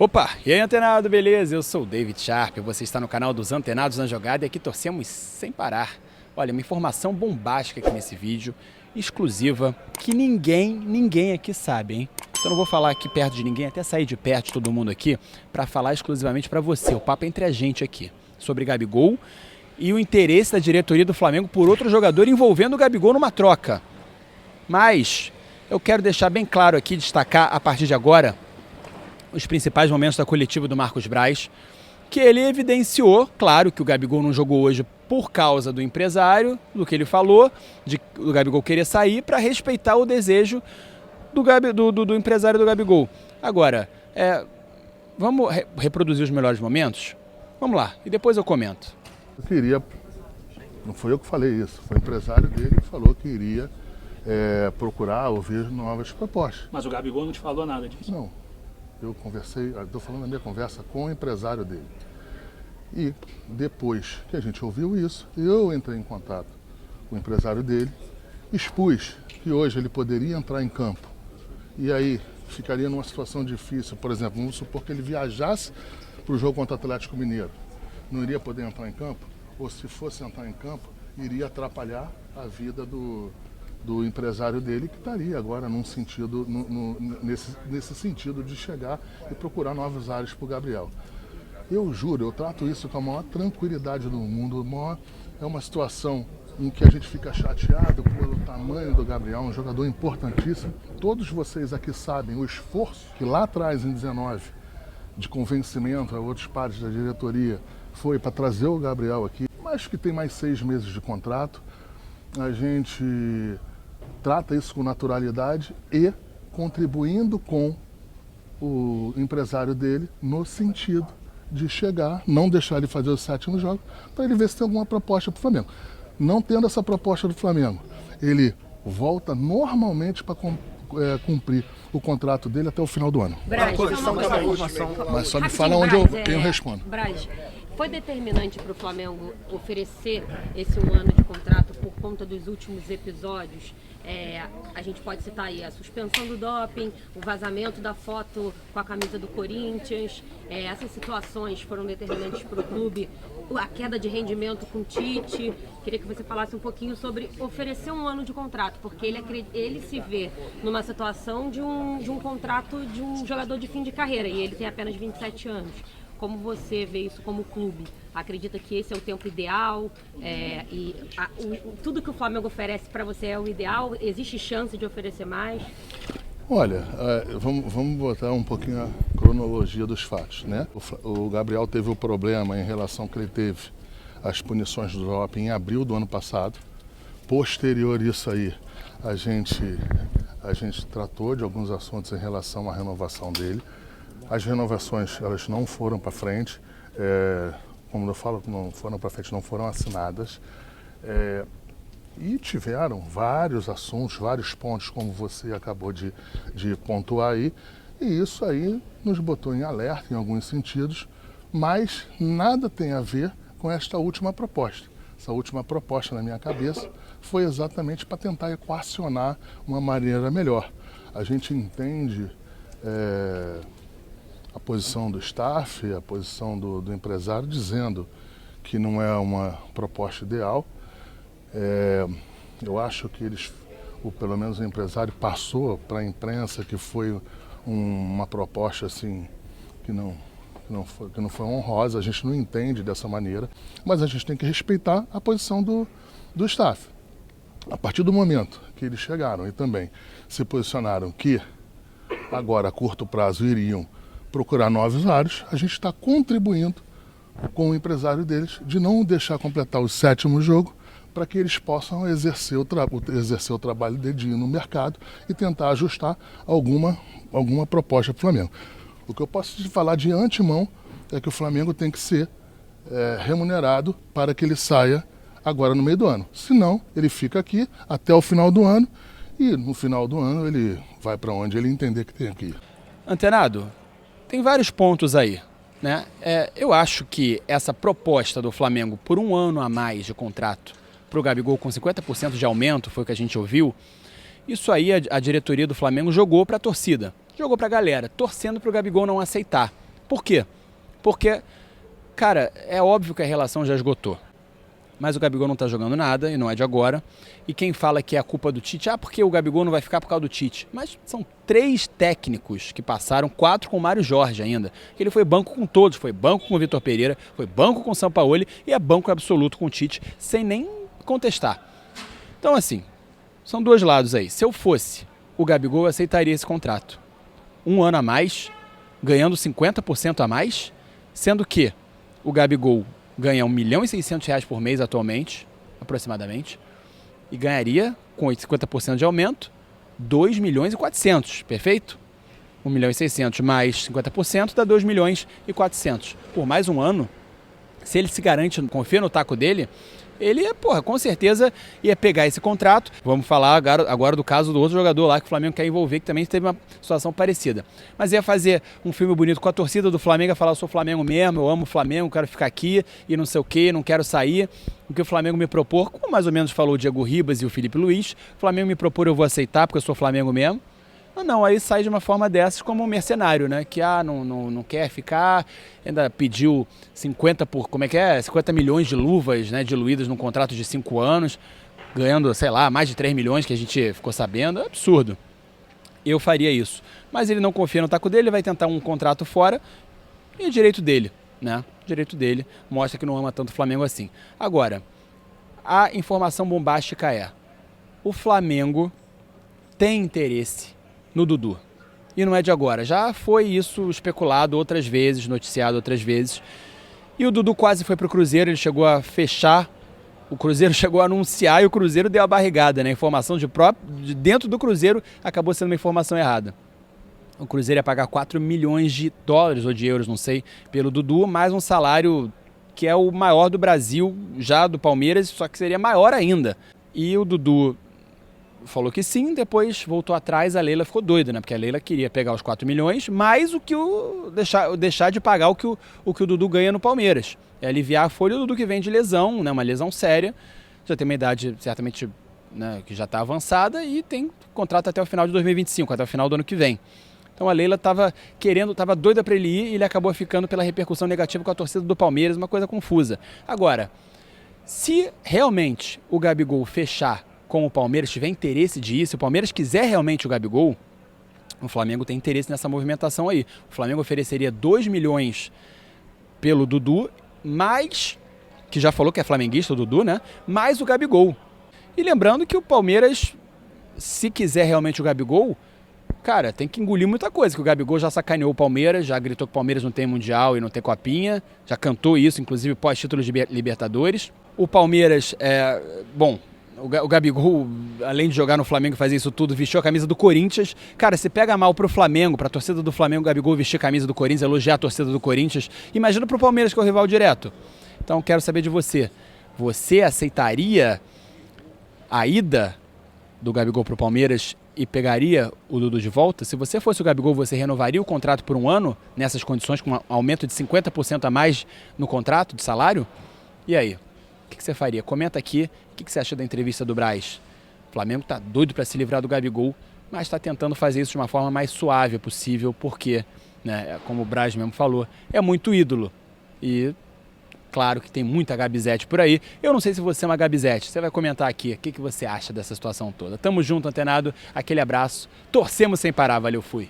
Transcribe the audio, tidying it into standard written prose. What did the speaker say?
Opa, e aí antenado, beleza? Eu sou o David Sharp, você está no canal dos Antenados na Jogada e aqui torcemos sem parar. Olha, uma informação bombástica aqui nesse vídeo, exclusiva, que ninguém aqui sabe, hein? Então não vou falar aqui perto de ninguém, até sair de perto de todo mundo aqui, para falar exclusivamente para você. O papo é entre a gente aqui, sobre Gabigol e o interesse da diretoria do Flamengo por outro jogador envolvendo o Gabigol numa troca. Mas eu quero deixar bem claro aqui, destacar a partir de agora, os principais momentos da coletiva do Marcos Braz, que ele evidenciou, claro, que o Gabigol não jogou hoje por causa do empresário, do que ele falou, do Gabigol querer sair, para respeitar o desejo do empresário do Gabigol. Agora, vamos reproduzir os melhores momentos? Vamos lá, e depois eu comento. Eu queria, não foi eu que falei isso, foi o empresário dele que falou que iria procurar ouvir novas propostas. Mas o Gabigol não te falou nada disso? Não. Eu conversei, estou falando da minha conversa com o empresário dele. E depois que a gente ouviu isso, eu entrei em contato com o empresário dele, expus que hoje ele poderia entrar em campo e aí ficaria numa situação difícil. Por exemplo, vamos supor que ele viajasse para o jogo contra o Atlético Mineiro. Não iria poder entrar em campo, ou se fosse entrar em campo, iria atrapalhar a vida do empresário dele, que estaria agora num sentido, nesse sentido de chegar e procurar novos ares para o Gabriel. Eu juro, eu trato isso com a maior tranquilidade do mundo. É uma situação em que a gente fica chateado pelo tamanho do Gabriel, um jogador importantíssimo. Todos vocês aqui sabem o esforço que lá atrás, em 19, de convencimento a outros pares da diretoria, foi para trazer o Gabriel aqui. Mas que tem mais 6 meses de contrato, a gente trata isso com naturalidade e contribuindo com o empresário dele no sentido de chegar, não deixar ele fazer o 7º jogo, para ele ver se tem alguma proposta para o Flamengo. Não tendo essa proposta do Flamengo, ele volta normalmente para cumprir o contrato dele até o final do ano. Braz, mas só me fala onde eu respondo. Braz, foi determinante para o Flamengo oferecer esse 1 ano de contrato por conta dos últimos episódios? A gente pode citar aí a suspensão do doping, o vazamento da foto com a camisa do Corinthians. Essas situações foram determinantes para o clube, a queda de rendimento com o Tite. Queria que você falasse um pouquinho sobre oferecer 1 ano de contrato, porque ele se vê numa situação de um contrato de um jogador de fim de carreira e ele tem apenas 27 anos. Como você vê isso como clube? Acredita que esse é o tempo ideal? Tudo que o Flamengo oferece para você é o ideal? Existe chance de oferecer mais? Olha, vamos botar um pouquinho a cronologia dos fatos, né? O Gabriel teve o problema em relação que ele teve as punições do doping em abril do ano passado. Posterior a isso aí, a gente tratou de alguns assuntos em relação à renovação dele. As renovações, elas não foram para frente, como eu falo, não foram para frente, não foram assinadas. E tiveram vários assuntos, vários pontos, como você acabou de pontuar aí. E isso aí nos botou em alerta em alguns sentidos, mas nada tem a ver com esta última proposta. Essa última proposta, na minha cabeça, foi exatamente para tentar equacionar uma maneira melhor. A gente entende a posição do staff, a posição do empresário, dizendo que não é uma proposta ideal. Eu acho que pelo menos o empresário passou para a imprensa que foi uma proposta assim que não foi honrosa. A gente não entende dessa maneira, mas a gente tem que respeitar a posição do staff. A partir do momento que eles chegaram e também se posicionaram que agora a curto prazo iriam procurar novos ares, a gente está contribuindo com o empresário deles de não deixar completar o 7º jogo para que eles possam exercer o trabalho dedinho no mercado e tentar ajustar alguma proposta para o Flamengo. O que eu posso te falar de antemão é que o Flamengo tem que ser remunerado para que ele saia agora no meio do ano. Senão, ele fica aqui até o final do ano e no final do ano ele vai para onde ele entender que tem que ir. Antenado, tem vários pontos aí, né? Eu acho que essa proposta do Flamengo por 1 ano a mais de contrato para o Gabigol com 50% de aumento, foi o que a gente ouviu, isso aí a diretoria do Flamengo jogou para a torcida, jogou para a galera, torcendo para o Gabigol não aceitar. Por quê? Porque, cara, é óbvio que a relação já esgotou. Mas o Gabigol não está jogando nada, e não é de agora. E quem fala que é a culpa do Tite, porque o Gabigol não vai ficar por causa do Tite. Mas são 3 técnicos que passaram, 4 com o Mário Jorge ainda. Ele foi banco com todos, foi banco com o Vitor Pereira, foi banco com o Sampaoli e é banco absoluto com o Tite, sem nem contestar. Então assim, são 2 lados aí. Se eu fosse o Gabigol, eu aceitaria esse contrato. 1 ano a mais, ganhando 50% a mais, sendo que o Gabigol ganha R$1.600.000 por mês atualmente, aproximadamente, e ganharia, com 50% de aumento, R$2.400.000, perfeito? 1.600.000 mais 50% dá 2.400.000. Por mais um ano, se ele se garante, confia no taco dele, ele, com certeza ia pegar esse contrato. Vamos falar agora do caso do outro jogador lá que o Flamengo quer envolver, que também teve uma situação parecida. Mas ia fazer um filme bonito com a torcida do Flamengo, ia falar, eu sou Flamengo mesmo, eu amo o Flamengo, quero ficar aqui e não sei o que, não quero sair. O que o Flamengo me propor, como mais ou menos falou o Diego Ribas e o Felipe Luiz, o Flamengo me propor, eu vou aceitar porque eu sou Flamengo mesmo. Não, aí sai de uma forma dessas como um mercenário, né? Que não quer ficar, ainda pediu 50 milhões de luvas, né, diluídas num contrato de 5 anos, ganhando, sei lá, mais de 3 milhões que a gente ficou sabendo, é absurdo. Eu faria isso. Mas ele não confia no taco dele, ele vai tentar um contrato fora e é direito dele, né? Direito dele, mostra que não ama tanto o Flamengo assim. Agora, a informação bombástica é: o Flamengo tem interesse no Dudu. E não é de agora. Já foi isso especulado outras vezes, noticiado outras vezes. E o Dudu quase foi para o Cruzeiro, ele chegou a fechar, o Cruzeiro chegou a anunciar e o Cruzeiro deu a barrigada, né? A informação de dentro do Cruzeiro acabou sendo uma informação errada. O Cruzeiro ia pagar 4 milhões de dólares ou de euros, não sei, pelo Dudu, mais um salário que é o maior do Brasil, já do Palmeiras, só que seria maior ainda. E o Dudu falou que sim, depois voltou atrás, a Leila ficou doida, né? Porque a Leila queria pegar os 4 milhões, mais o que deixar de pagar o que o Dudu ganha no Palmeiras. É aliviar a folha do Dudu, que vem de lesão, né? Uma lesão séria, já tem uma idade certamente, né, que já está avançada e tem contrato até o final de 2025, até o final do ano que vem. Então a Leila estava doida para ele ir e ele acabou ficando pela repercussão negativa com a torcida do Palmeiras, uma coisa confusa. Agora, se realmente o Gabigol fechar com o Palmeiras, tiver interesse de ir, se o Palmeiras quiser realmente o Gabigol, o Flamengo tem interesse nessa movimentação aí. O Flamengo ofereceria 2 milhões pelo Dudu, mais, que já falou que é flamenguista o Dudu, né? Mais o Gabigol. E lembrando que o Palmeiras, se quiser realmente o Gabigol, cara, tem que engolir muita coisa, que o Gabigol já sacaneou o Palmeiras, já gritou que o Palmeiras não tem Mundial e não tem Copinha, já cantou isso, inclusive pós-título de Libertadores. O Palmeiras, o Gabigol, além de jogar no Flamengo e fazer isso tudo, vestiu a camisa do Corinthians. Cara, se pega mal pro Flamengo, pra torcida do Flamengo, o Gabigol vestir a camisa do Corinthians, elogiar a torcida do Corinthians, imagina pro Palmeiras, que é o rival direto. Então quero saber de você. Você aceitaria a ida do Gabigol pro Palmeiras e pegaria o Dudu de volta? Se você fosse o Gabigol, você renovaria o contrato por 1 ano, nessas condições, com um aumento de 50% a mais no contrato de salário? E aí? O que você faria? Comenta aqui o que você acha da entrevista do Braz. O Flamengo tá doido para se livrar do Gabigol, mas está tentando fazer isso de uma forma mais suave possível, porque, né, como o Braz mesmo falou, é muito ídolo. E claro que tem muita Gabizete por aí. Eu não sei se você é uma Gabizete. Você vai comentar aqui o que você acha dessa situação toda. Tamo junto, antenado. Aquele abraço. Torcemos sem parar. Valeu, fui.